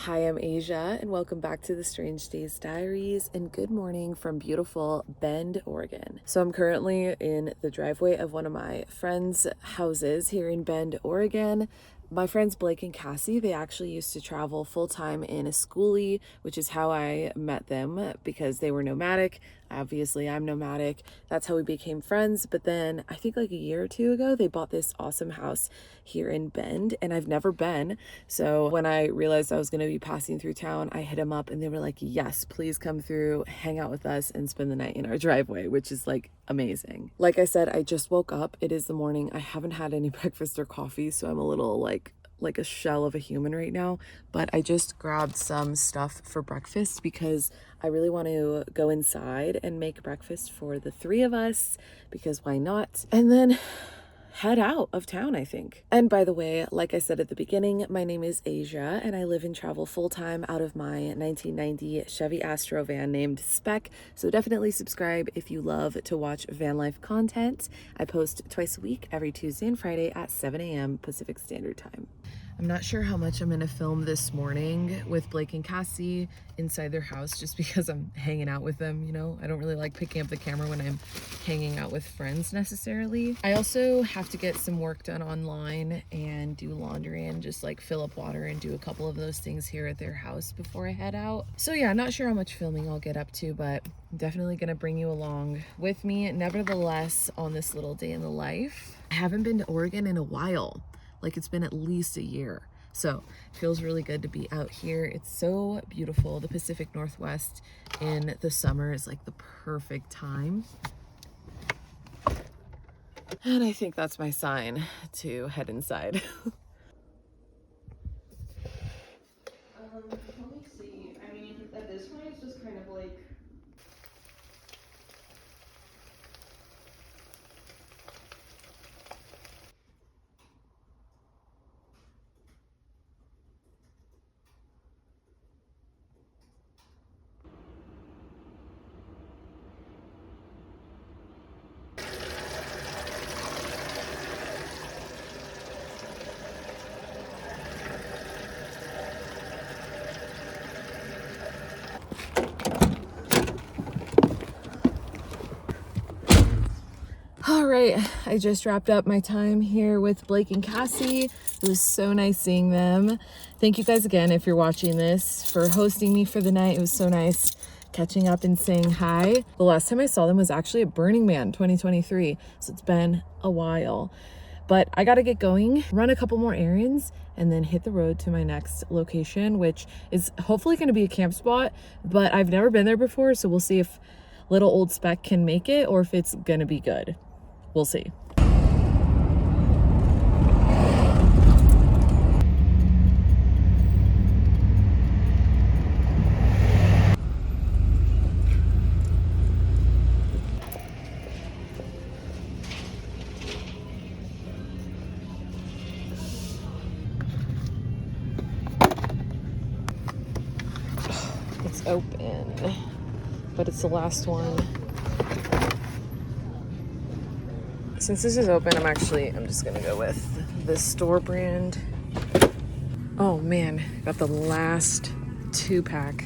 Hi, I'm Asia, and welcome back to the Strange Days Diaries, and good morning from beautiful Bend, Oregon. So I'm currently in the driveway of one of my friends' houses here in Bend, Oregon. My friends Blake and Cassie, they actually used to travel full-time in a schoolie, which is how I met them because they were nomadic. Obviously, I'm nomadic. That's how we became friends. But then I think like a year or two ago, they bought this awesome house here in Bend, and I've never been. So when I realized I was going to be passing through town, I hit them up and they were like, yes, please come through, hang out with us, and spend the night in our driveway, which is like amazing. Like I said, I just woke up. It is the morning. I haven't had any breakfast or coffee, so I'm a little like a shell of a human right now, but I just grabbed some stuff for breakfast because I really want to go inside and make breakfast for the three of us, because why not? And then head out of town, I think. And by the way, like I said at the beginning, my name is Asia and I live and travel full-time out of my 1990 Chevy Astro van named Spec. So definitely subscribe if you love to watch van life content. I post twice a week, every Tuesday and Friday at 7 a.m. Pacific Standard Time. I'm not sure how much I'm gonna film this morning with Blake and Cassie inside their house, just because I'm hanging out with them, you know? I don't really like picking up the camera when I'm hanging out with friends necessarily. I also have to get some work done online and do laundry and just like fill up water and do a couple of those things here at their house before I head out. So yeah, not sure how much filming I'll get up to, but I'm definitely gonna bring you along with me, nevertheless, on this little day in the life. I haven't been to Oregon in a while. Like, it's been at least a year. So it feels really good to be out here. It's so beautiful. The Pacific Northwest in the summer is like the perfect time. And I think that's my sign to head inside. Let me see. I mean, at this point, it's just kind of like, All right, I just wrapped up my time here with Blake and Cassie. It was so nice seeing them. Thank you guys again, if you're watching this, for hosting me for the night. It was so nice catching up and saying hi. The last time I saw them was actually at Burning Man 2023, so it's been a while. But I gotta get going, run a couple more errands, and then hit the road to my next location, which is hopefully gonna be a camp spot, but I've never been there before, so we'll see if little old Spec can make it or if it's gonna be good. We'll see. It's open, but it's the last one. Since this is open, I'm just gonna go with the store brand. Oh man, got the last 2-pack.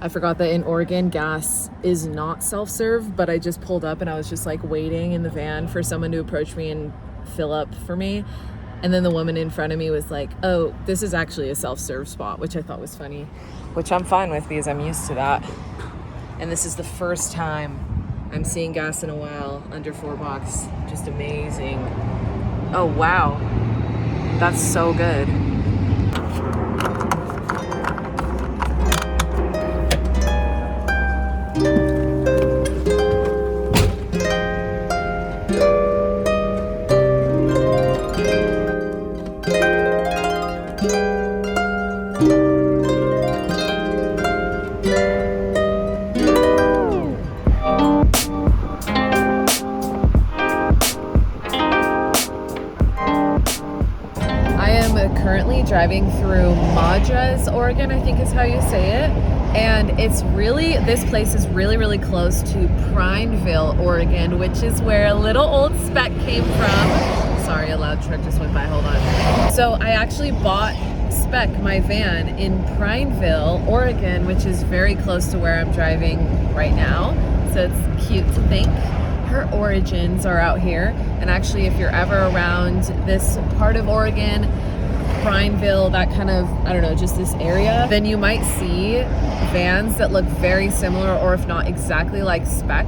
I forgot that in Oregon, gas is not self-serve, but I just pulled up and I was just like waiting in the van for someone to approach me and fill up for me. And then the woman in front of me was like, oh, this is actually a self-serve spot, which I thought was funny, which I'm fine with because I'm used to that. And this is the first time I'm seeing gas in a while under $4. Just amazing. Oh, wow. That's so good. driving through Madras, Oregon, I think is how you say it. And this place is really, really close to Prineville, Oregon, which is where little old Speck came from. Sorry, a loud truck just went by, hold on. So I actually bought Speck, my van, in Prineville, Oregon, which is very close to where I'm driving right now. So it's cute to think her origins are out here. And actually, if you're ever around this part of Oregon, Prineville, that kind of, I don't know, just this area, then you might see vans that look very similar, or if not exactly like Speck,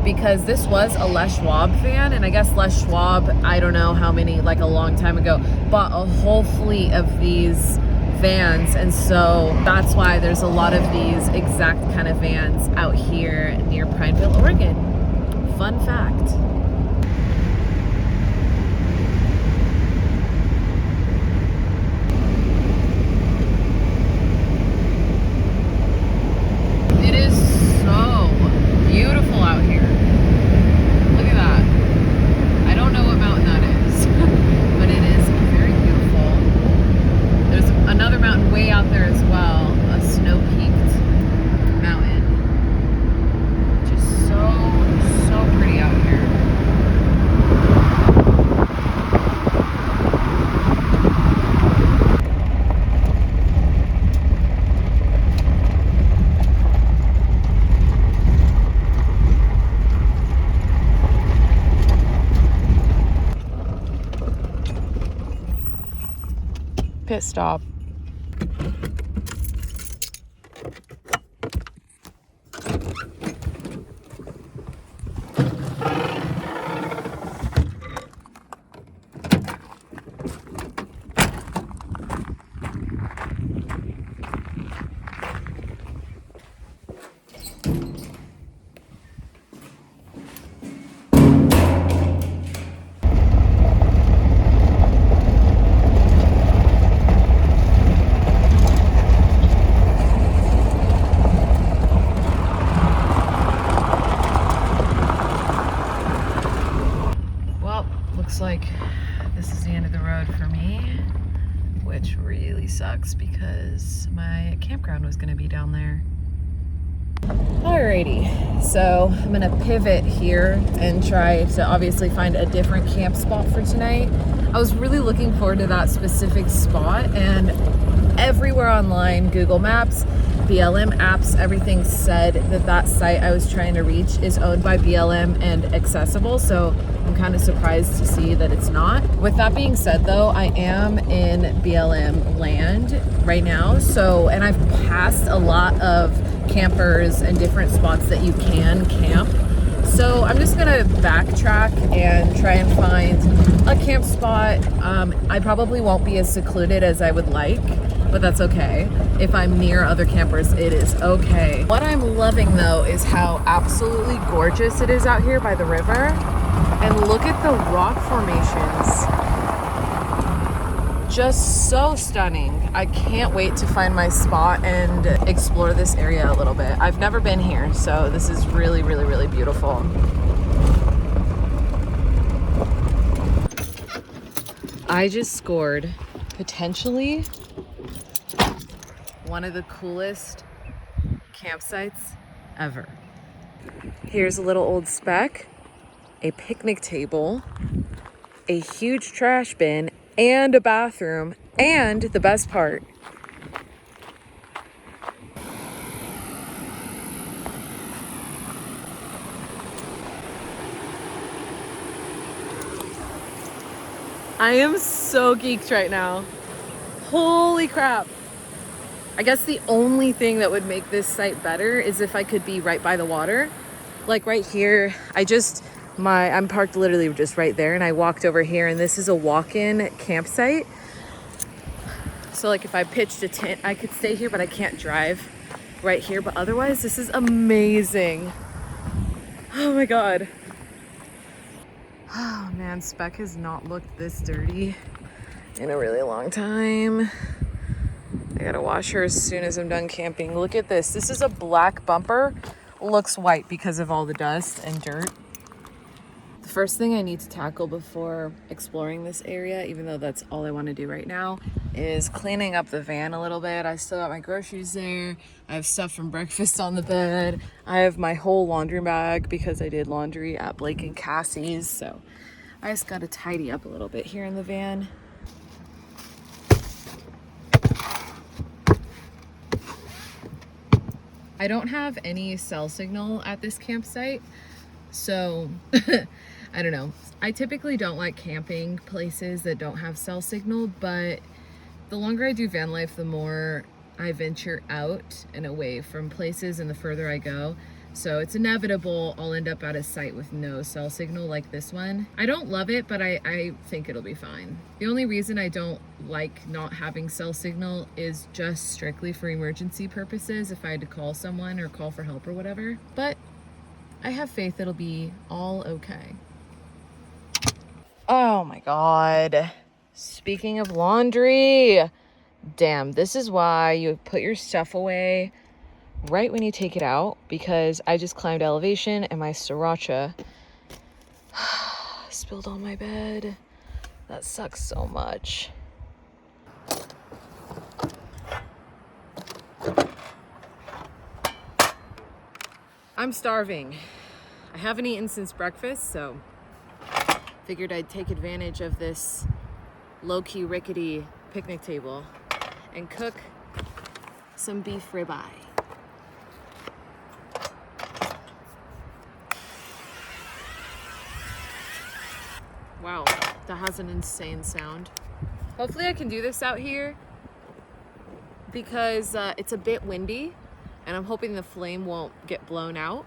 because this was a Les Schwab van, and I guess Les Schwab, I don't know how many, like a long time ago, bought a whole fleet of these vans, and so that's why there's a lot of these exact kind of vans out here near Prineville, Oregon. Fun fact. It is so beautiful out here. Look at that. I don't know what mountain that is, but it is very beautiful. There's another mountain way out there as well, a snow-peaked mountain. Just so pretty out here. Pit stop. Looks like this is the end of the road for me, which really sucks because my campground was going to be down there. Alrighty, so I'm gonna pivot here and try to obviously find a different camp spot for tonight. I was really looking forward to that specific spot, and everywhere online, Google Maps, BLM apps, everything said that that site I was trying to reach is owned by BLM and accessible, so I'm kind of surprised to see that it's not. With that being said though, I am in BLM land right now, and I've passed a lot of campers and different spots that you can camp. So I'm just gonna backtrack and try and find a camp spot. I probably won't be as secluded as I would like, but that's okay. If I'm near other campers, it is okay. What I'm loving though is how absolutely gorgeous it is out here by the river. And look at the rock formations. Just so stunning. I can't wait to find my spot and explore this area a little bit. I've never been here, so this is really, really, really beautiful. I just scored potentially one of the coolest campsites ever. Here's a little old Speck, a picnic table, a huge trash bin, and a bathroom, and the best part, I am so geeked right now. Holy crap. I guess the only thing that would make this site better is if I could be right by the water. Like right here, I'm parked literally just right there, and I walked over here, and this is a walk-in campsite. So like if I pitched a tent, I could stay here, but I can't drive right here. But otherwise, this is amazing. Oh my God. Oh man, Speck has not looked this dirty in a really long time. I gotta wash her as soon as I'm done camping. Look at this. This is a black bumper. Looks white because of all the dust and dirt. The first thing I need to tackle before exploring this area, even though that's all I want to do right now, is cleaning up the van a little bit. I still got my groceries there. I have stuff from breakfast on the bed. I have my whole laundry bag because I did laundry at Blake and Cassie's. So I just got to tidy up a little bit here in the van. I don't have any cell signal at this campsite, so I don't know. I typically don't like camping places that don't have cell signal, but the longer I do van life, the more I venture out and away from places and the further I go. So it's inevitable I'll end up at a site with no cell signal like this one. I don't love it, but I think it'll be fine. The only reason I don't like not having cell signal is just strictly for emergency purposes, if I had to call someone or call for help or whatever. But I have faith it'll be all okay. Oh my God. Speaking of laundry, damn, this is why you put your stuff away right when you take it out, because I just climbed elevation and my sriracha spilled on my bed. That sucks so much. I'm starving. I haven't eaten since breakfast, so figured I'd take advantage of this low-key rickety picnic table and cook some beef ribeye. Wow, that has an insane sound. Hopefully I can do this out here because it's a bit windy and I'm hoping the flame won't get blown out.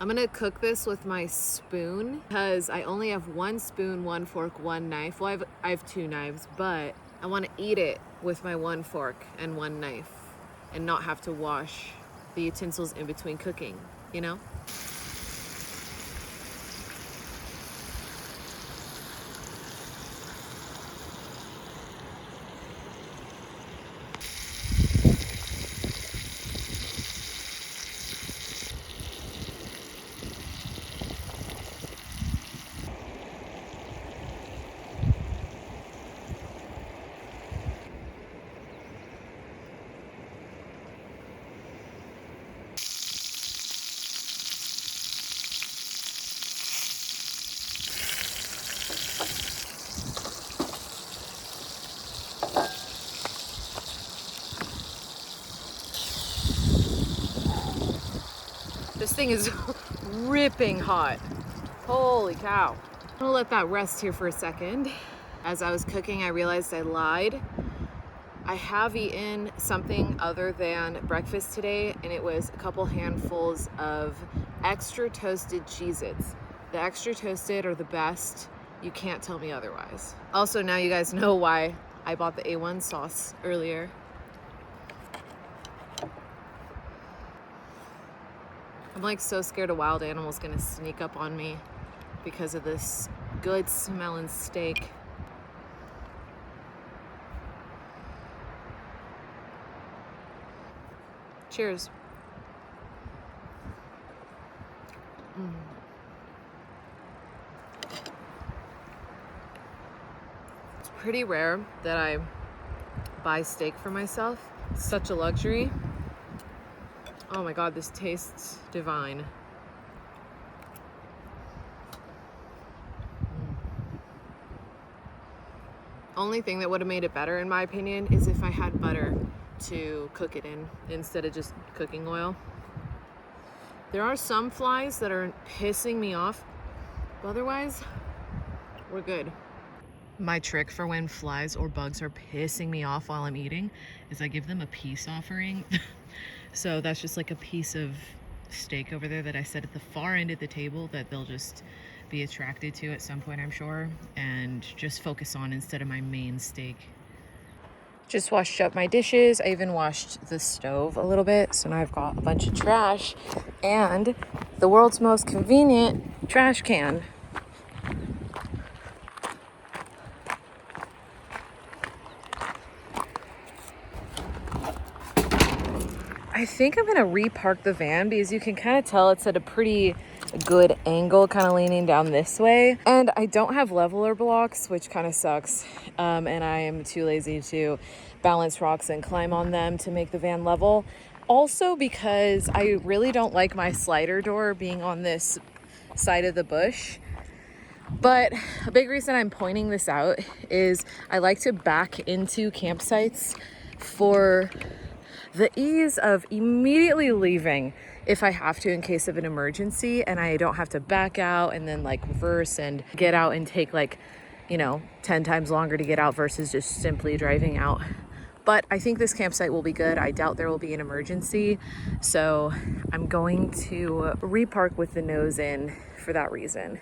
I'm gonna cook this with my spoon because I only have one spoon, one fork, one knife. Well, I have two knives, but I want to eat it with my one fork and one knife and not have to wash the utensils in between cooking, you know? This thing is ripping hot. Holy cow. I'm gonna let that rest here for a second. As I was cooking, I realized I lied. I have eaten something other than breakfast today, and it was a couple handfuls of extra toasted Cheez-Its. The extra toasted are the best. You can't tell me otherwise. Also, now you guys know why I bought the A1 sauce earlier. I'm like so scared a wild animal's gonna sneak up on me because of this good smelling steak. Cheers. It's pretty rare that I buy steak for myself. It's such a luxury. Oh my God, this tastes divine. Only thing that would have made it better, in my opinion, is if I had butter to cook it in instead of just cooking oil. There are some flies that are pissing me off, but otherwise, we're good. My trick for when flies or bugs are pissing me off while I'm eating is I give them a peace offering. So that's just like a piece of steak over there that I set at the far end of the table that they'll just be attracted to at some point, I'm sure, and just focus on instead of my main steak. Just washed up my dishes. I even washed the stove a little bit. So now I've got a bunch of trash and the world's most convenient trash can. I I think I'm gonna repark the van because you can kind of tell it's at a pretty good angle, kind of leaning down this way. And I don't have leveler blocks, which kind of sucks. And I am too lazy to balance rocks and climb on them to make the van level. Also because I really don't like my slider door being on this side of the bush. But a big reason I'm pointing this out is I like to back into campsites for the ease of immediately leaving if I have to in case of an emergency, and I don't have to back out and then like reverse and get out and take like, 10 times longer to get out versus just simply driving out. But I think this campsite will be good. I doubt there will be an emergency. So I'm going to repark with the nose in for that reason.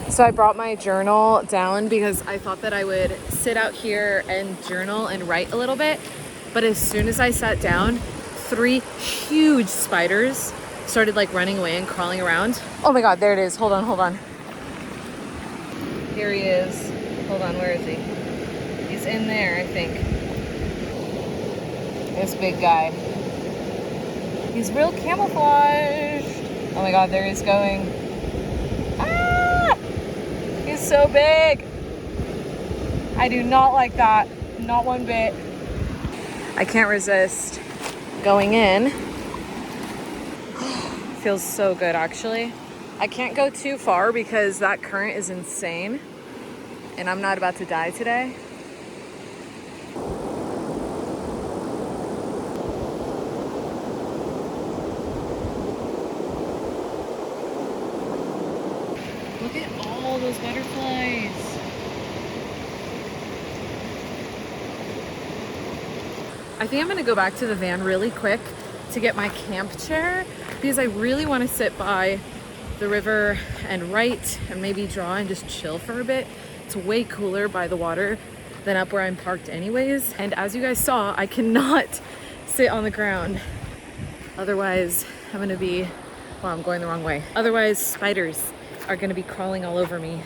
So I brought my journal down because I thought that I would sit out here and journal and write a little bit. But as soon as I sat down, 3 huge spiders started like running away and crawling around. Oh my God, there it is. Hold on. Here he is. Hold on, where is he? He's in there, I think. This big guy. He's real camouflaged. Oh my God, there he's going. He's so big. I do not like that. Not one bit. I can't resist going in. Feels so good, actually. I can't go too far because that current is insane. And I'm not about to die today. Look at all those butterflies. I think I'm gonna go back to the van really quick to get my camp chair because I really want to sit by the river and write and maybe draw and just chill for a bit. It's way cooler by the water than up where I'm parked anyways. And as you guys saw, I cannot sit on the ground. Otherwise, I'm gonna be, well, I'm going the wrong way. Otherwise, spiders are gonna be crawling all over me.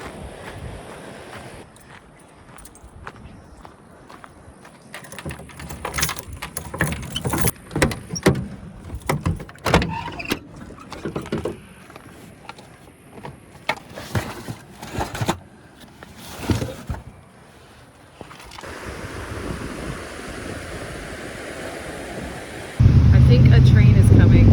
I think a train is coming.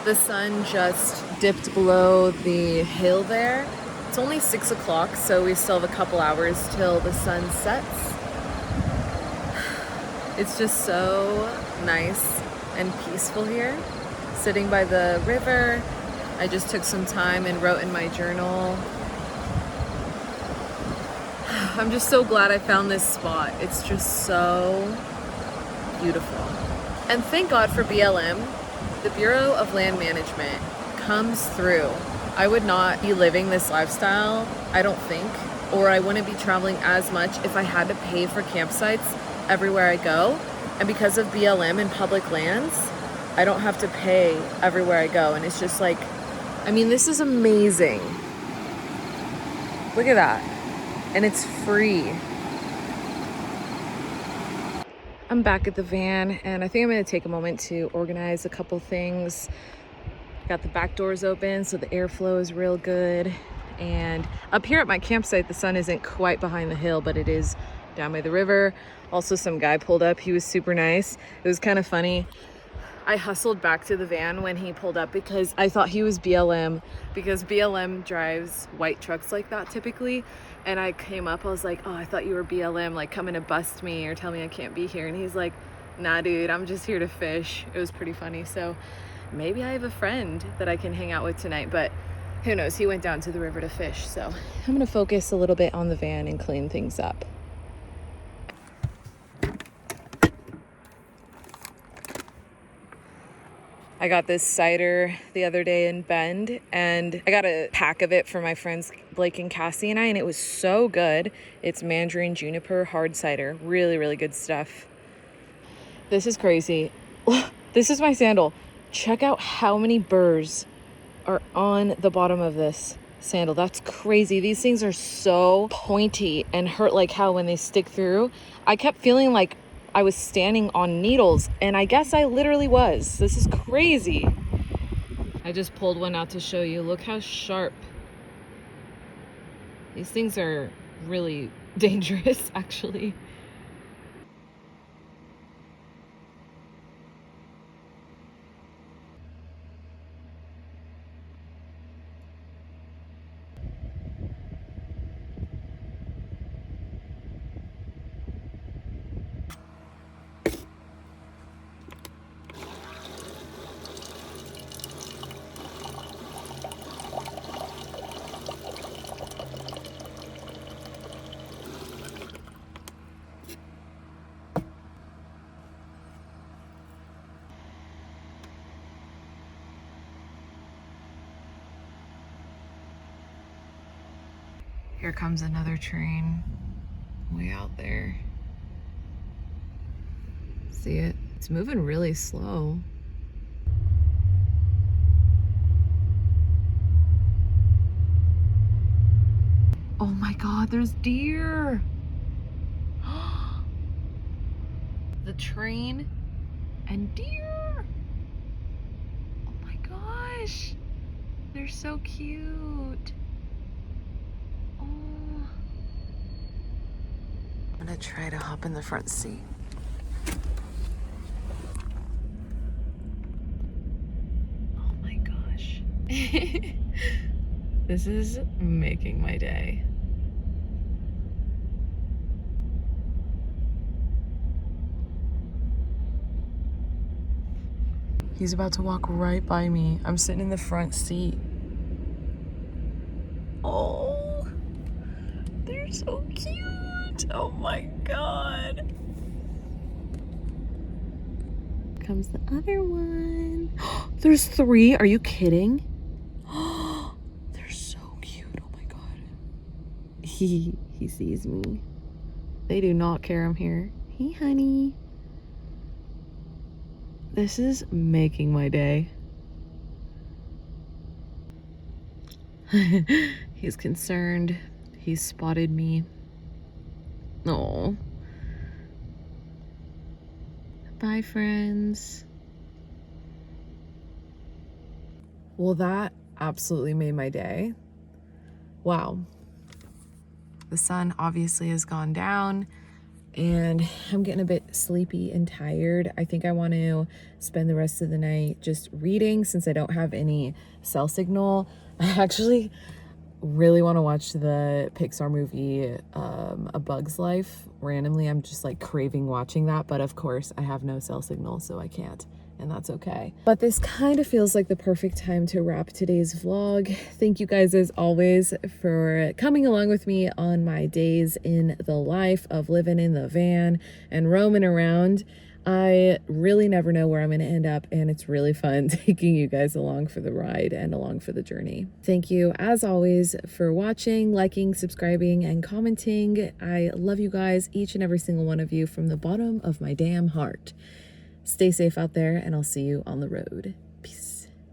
The sun just dipped below the hill there. It's only 6 o'clock, so we still have a couple hours till the sun sets. It's just so nice and peaceful here, sitting by the river. I just took some time and wrote in my journal. I'm just so glad I found this spot. It's just so beautiful. And thank God for BLM. The Bureau of Land Management comes through. I would not be living this lifestyle, I don't think, or I wouldn't be traveling as much if I had to pay for campsites everywhere I go. And because of BLM and public lands, I don't have to pay everywhere I go. And it's just like I mean, this is amazing. Look at that. And it's free. I'm back at the van, and I think I'm gonna take a moment to organize a couple things. Got the back doors open so the airflow is real good. And up here at my campsite, the sun isn't quite behind the hill, but it is down by the river. Also, some guy pulled up. He was super nice. It was kind of funny. I hustled back to the van when he pulled up because I thought he was BLM, because BLM drives white trucks like that typically. And I came up, I was like, oh, I thought you were BLM, like coming to bust me or tell me I can't be here. And he's like, nah, dude, I'm just here to fish. It was pretty funny. So maybe I have a friend that I can hang out with tonight, but who knows? He went down to the river to fish. So I'm gonna focus a little bit on the van and clean things up. I got this cider the other day in Bend, and I got a pack of it for my friends Blake and Cassie and I, and it was so good. It's mandarin juniper hard cider. Really, really good stuff. This is crazy. This is my sandal. Check out how many burrs are on the bottom of this sandal. That's crazy. These things are so pointy and hurt, like how when they stick through. I kept feeling like I was standing on needles, and I guess I literally was. This is crazy. I just pulled one out to show you. Look how sharp. These things are really dangerous, actually. Here comes another train way out there. See it? It's moving really slow. Oh my God, there's deer. The train and deer. Oh my gosh. They're so cute. Oh. I'm gonna try to hop in the front seat. Oh my gosh. This is making my day. He's about to walk right by me. I'm sitting in the front seat. Oh, they're so cute. Oh my God. Comes the other one. There's 3. Are you kidding? They're so cute. Oh my God. He sees me. They do not care I'm here. Hey, honey. This is making my day. He's concerned. He's spotted me. Oh. Bye, friends. Well, that absolutely made my day. Wow. The sun obviously has gone down, and I'm getting a bit sleepy and tired. I think I want to spend the rest of the night just reading since I don't have any cell signal. I actually really want to watch the Pixar movie A Bug's Life. Randomly, I'm just like craving watching that, but of course I have no cell signal, so I can't, and that's okay. But this kind of feels like the perfect time to wrap today's vlog. Thank you guys as always for coming along with me on my days in the life of living in the van and roaming around. I really never know where I'm going to end up, and it's really fun taking you guys along for the ride and along for the journey. Thank you, as always, for watching, liking, subscribing, and commenting. I love you guys, each and every single one of you, from the bottom of my damn heart. Stay safe out there, and I'll see you on the road.